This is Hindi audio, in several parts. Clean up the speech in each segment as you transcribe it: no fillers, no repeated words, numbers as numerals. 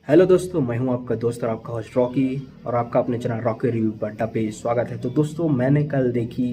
हेलो दोस्तों, मैं हूं आपका दोस्त और आपका होस्ट रॉकी और आपका अपने चैनल रॉकी रिव्यू अड्डा पे स्वागत है। तो दोस्तों, मैंने कल देखी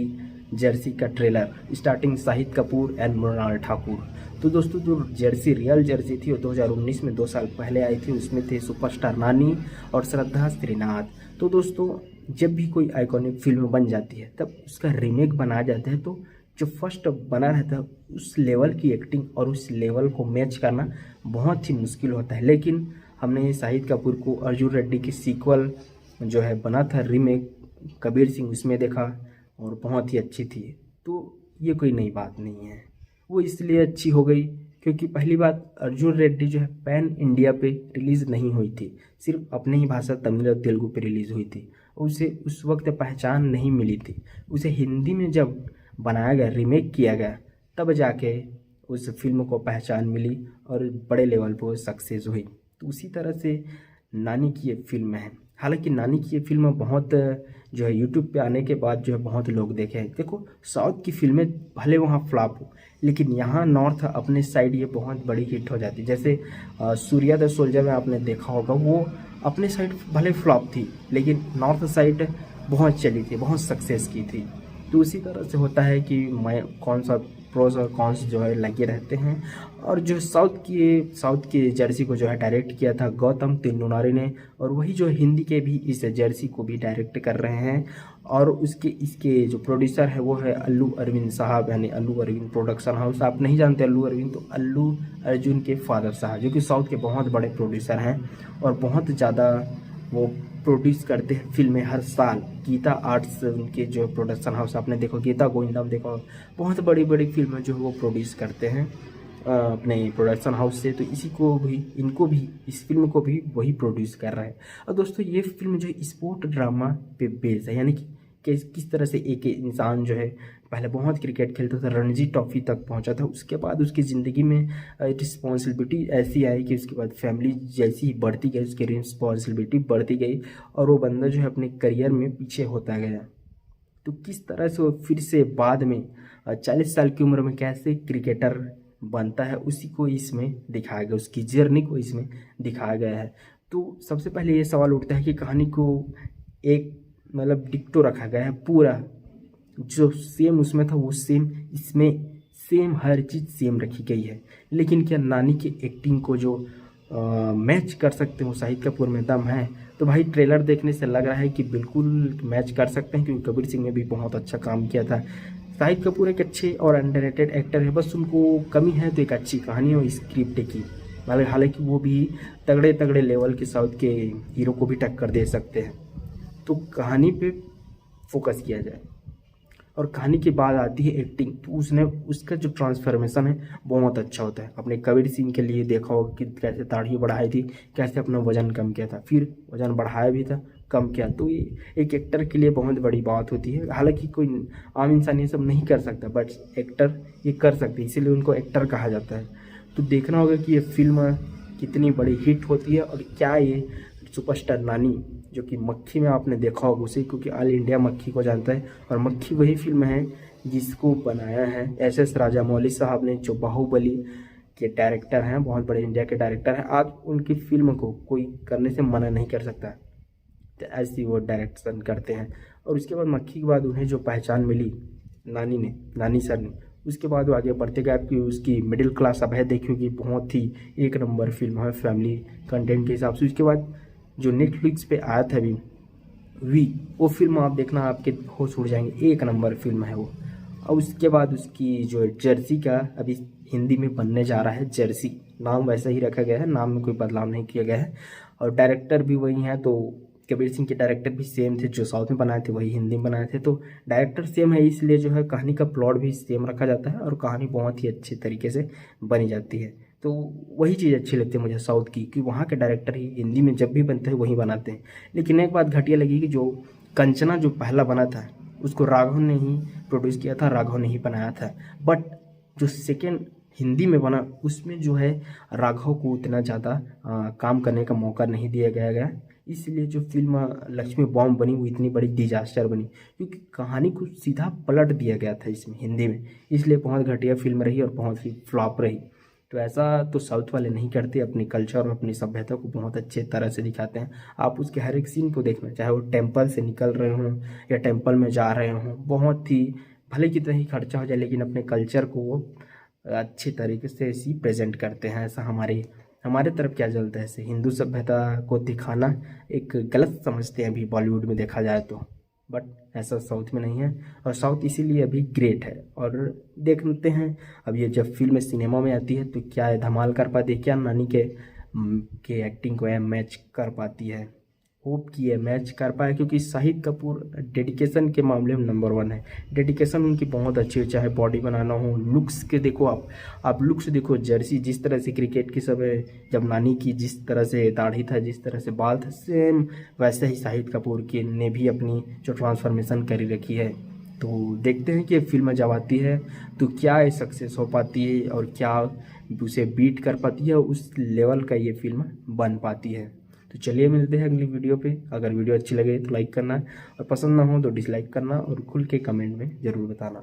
जर्सी का trailer starting Shahid Kapoor and Mrunal Thakur. तो दोस्तों, जो जर्सी रियल जर्सी थी वो 2019 में 2 साल पहले आई थी। उसमें थे सुपरस्टार नानी और श्रद्धा श्रीनाथ। तो दोस्तों, जब भी कोई आइकॉनिक फिल्म बन जाती है तब उसका रीमेक बनाया जाता है, तो जो फर्स्ट बना रहता है उस लेवल की एक्टिंग और उस लेवल को मैच करना बहुत ही मुश्किल होता है। लेकिन हमने शाहिद कपूर को अर्जुन रेड्डी की सीक्वल जो है बना था रीमेक कबीर सिंह, उसमें देखा और बहुत ही अच्छी थी। तो ये कोई नई बात नहीं है, वो इसलिए अच्छी हो गई क्योंकि पहली बात, अर्जुन रेड्डी जो है पैन इंडिया पे रिलीज़ नहीं हुई थी, सिर्फ अपने ही भाषा तमिल और तेलुगु पे रिलीज़ हुई थी। उसे उस वक्त पहचान नहीं मिली थी। उसे हिंदी में जब बनाया गया, रीमेक किया गया, तब जाके उस फिल्म को पहचान मिली और बड़े लेवल पर सक्सेस हुई। तो उसी तरह से नानी की ये फिल्म है। हालांकि नानी की ये फिल्म बहुत जो है यूट्यूब पे आने के बाद जो है बहुत लोग देखे हैं। देखो, साउथ की फिल्में भले वहाँ फ्लॉप हो, लेकिन यहाँ नॉर्थ अपने साइड ये बहुत बड़ी हिट हो जाती है। जैसे सूर्या द सोल्जर में आपने देखा होगा, वो अपने साइड भले फ्लॉप थी लेकिन नॉर्थ साइड बहुत चली थी, बहुत सक्सेस की थी। तो उसी तरह से होता है कि मैं कौन सा प्रोज और कॉन्स जो है लगे रहते हैं। और जो साउथ की जर्सी को जो है डायरेक्ट किया था गौतम तिन्नूनारी ने, और वही जो हिंदी के भी इस जर्सी को भी डायरेक्ट कर रहे हैं। और इसके जो प्रोड्यूसर है वो है अल्लू अरविंद साहब, यानी अल्लू अरविंद प्रोडक्शन हाउस। आप नहीं जानते अल्लू अरविंद, तो अल्लू अर्जुन के फादर साहब, जो कि साउथ के बहुत बड़े प्रोड्यूसर हैं और बहुत ज़्यादा वो प्रोड्यूस करते हैं फिल्में हर साल। गीता आर्ट्स उनके जो प्रोडक्शन हाउस, आपने देखो गीता गोविंदम देखो, बहुत बड़ी बड़ी फिल्में जो है वो प्रोड्यूस करते हैं अपने प्रोडक्शन हाउस से। तो इनको भी इस फिल्म को भी वही प्रोड्यूस कर रहा है। और दोस्तों, ये फिल्म जो है स्पोर्ट ड्रामा पे बेस्ड है, यानी कि किस तरह से एक इंसान जो है पहले बहुत क्रिकेट खेलता था, रणजी ट्रॉफी तक पहुंचा था। उसके बाद उसकी ज़िंदगी में रिस्पॉन्सिबिलिटी ऐसी आई कि उसके बाद फैमिली जैसी ही बढ़ती गई, उसकी रिस्पॉन्सिबिलिटी बढ़ती गई और वो बंदा जो है अपने करियर में पीछे होता गया। तो किस तरह से वो फिर से बाद में 40 साल की उम्र में कैसे क्रिकेटर बनता है, उसी को इसमें दिखाया गया, उसकी जर्नी को इसमें दिखाया गया है। तो सबसे पहले ये सवाल उठता है कि कहानी को एक मतलब डिक्टो रखा गया है, पूरा जो सेम उसमें था वो सेम इसमें, सेम हर चीज़ सेम रखी गई है। लेकिन क्या नानी की एक्टिंग को जो मैच कर सकते हो शाहिद कपूर में दम है? तो भाई ट्रेलर देखने से लग रहा है कि बिल्कुल मैच कर सकते हैं, क्योंकि कबीर सिंह ने भी बहुत अच्छा काम किया था। शाहिद कपूर एक अच्छे और अंडररेटेड एक्टर है, बस उनको कमी है तो एक अच्छी कहानी और स्क्रिप्ट की। हालांकि वो भी तगड़े तगड़े लेवल के साउथ के हीरो को भी टक्कर दे सकते हैं। तो कहानी पे फोकस किया जाए और कहानी के बाद आती है एक्टिंग। तो उसका जो ट्रांसफॉर्मेशन है बहुत अच्छा होता है। अपने कबीर सिंह के लिए देखा होगा कि कैसे दाढ़ी बढ़ाई थी, कैसे अपना वजन कम किया था, फिर वजन बढ़ाया भी था, कम किया। तो ये एक एक्टर के लिए बहुत बड़ी बात होती है। हालांकि कोई आम इंसान ये सब नहीं कर सकता, बट एक्टर ये कर सकते हैं, इसीलिए उनको एक्टर कहा जाता है। तो देखना होगा कि ये फिल्म कितनी बड़ी हिट होती है और क्या ये सुपरस्टार नानी, जो कि मक्खी में आपने देखा होगा उसे, क्योंकि ऑल इंडिया मक्खी को जानता है, और मक्खी वही फिल्म है जिसको बनाया है एस राजामौली साहब ने, जो बाहुबली के डायरेक्टर हैं, बहुत बड़े इंडिया के डायरेक्टर हैं। आज उनकी फिल्म को कोई करने से मना नहीं कर सकता, तो ऐसी वो डायरेक्शन करते हैं। और उसके बाद मक्खी के बाद उन्हें जो पहचान मिली नानी सर ने, उसके बाद वो आगे बढ़ते गए। आपकी उसकी मिडिल क्लास अब है, देखिए बहुत ही एक नंबर फिल्म है फैमिली कंटेंट के हिसाब से। उसके बाद जो नेटफ्लिक्स पे आया था अभी वो फिल्म आप देखना, आपके होश उड़ जाएंगे, एक नंबर फिल्म है वो। और उसके बाद उसकी जो जर्सी का अभी हिंदी में बनने जा रहा है, जर्सी नाम वैसा ही रखा गया है, नाम में कोई बदलाव नहीं किया गया है। और डायरेक्टर भी वही हैं, तो कबीर सिंह के डायरेक्टर भी सेम थे, जो साउथ में बनाए थे वही हिंदी में बनाए थे। तो डायरेक्टर सेम है, इसलिए जो है कहानी का प्लॉट भी सेम रखा जाता है और कहानी बहुत ही अच्छे तरीके से बनी जाती है। तो वही चीज़ अच्छी लगती है मुझे साउथ की, कि वहाँ के डायरेक्टर ही हिंदी में जब भी बनते हैं वही बनाते हैं। लेकिन एक बात घटिया लगी कि जो कंचना जो पहला बना था उसको राघव ने ही प्रोड्यूस किया था, राघव ने ही बनाया था। बट जो सेकेंड हिंदी में बना उसमें जो है राघव को उतना ज़्यादा काम करने का मौका नहीं दिया गया। इसलिए जो फिल्म लक्ष्मी बॉम्ब बनी वो इतनी बड़ी डिजास्टर बनी, क्योंकि कहानी को सीधा पलट दिया गया था इसमें हिंदी में, इसलिए बहुत घटिया फिल्म रही और बहुत ही फ्लॉप रही। तो ऐसा तो साउथ वाले नहीं करते, अपनी कल्चर और अपनी सभ्यता को बहुत अच्छे तरह से दिखाते हैं। आप उसके हर एक सीन को देखना, चाहे वो टेम्पल से निकल रहे हों या टेम्पल में जा रहे हों, बहुत ही भले कितना ही खर्चा हो जाए लेकिन अपने कल्चर को वो अच्छे तरीके से ऐसी प्रेजेंट करते हैं। ऐसा हमारे तरफ क्या चलता है, ऐसे हिंदू सभ्यता को दिखाना एक गलत समझते हैं अभी बॉलीवुड में देखा जाए तो, बट ऐसा साउथ में नहीं है। और साउथ इसीलिए अभी ग्रेट है। और देखते हैं अब ये जब फिल्म सिनेमा में आती है तो क्या है, धमाल कर पाती है क्या, नानी के एक्टिंग को मैच कर पाती है। होप कि ये मैच कर पाए, क्योंकि शाहिद कपूर डेडिकेशन के मामले में नंबर 1 है। डेडिकेशन उनकी बहुत अच्छी है, चाहे बॉडी बनाना हो, लुक्स के देखो आप लुक्स देखो, जर्सी जिस तरह से क्रिकेट के समय जब नानी की जिस तरह से दाढ़ी था, जिस तरह से बाल था, सेम वैसे ही शाहिद कपूर के ने भी अपनी जो ट्रांसफॉर्मेशन करी रखी है। तो देखते हैं कि फिल्म जब आती है तो क्या ये सक्सेस हो पाती है और क्या उसे बीट कर पाती है, उस लेवल का ये फिल्म बन पाती है। तो चलिए मिलते हैं अगली वीडियो पे। अगर वीडियो अच्छी लगे तो लाइक करना और पसंद ना हो तो डिसलाइक करना और खुल के कमेंट में ज़रूर बताना।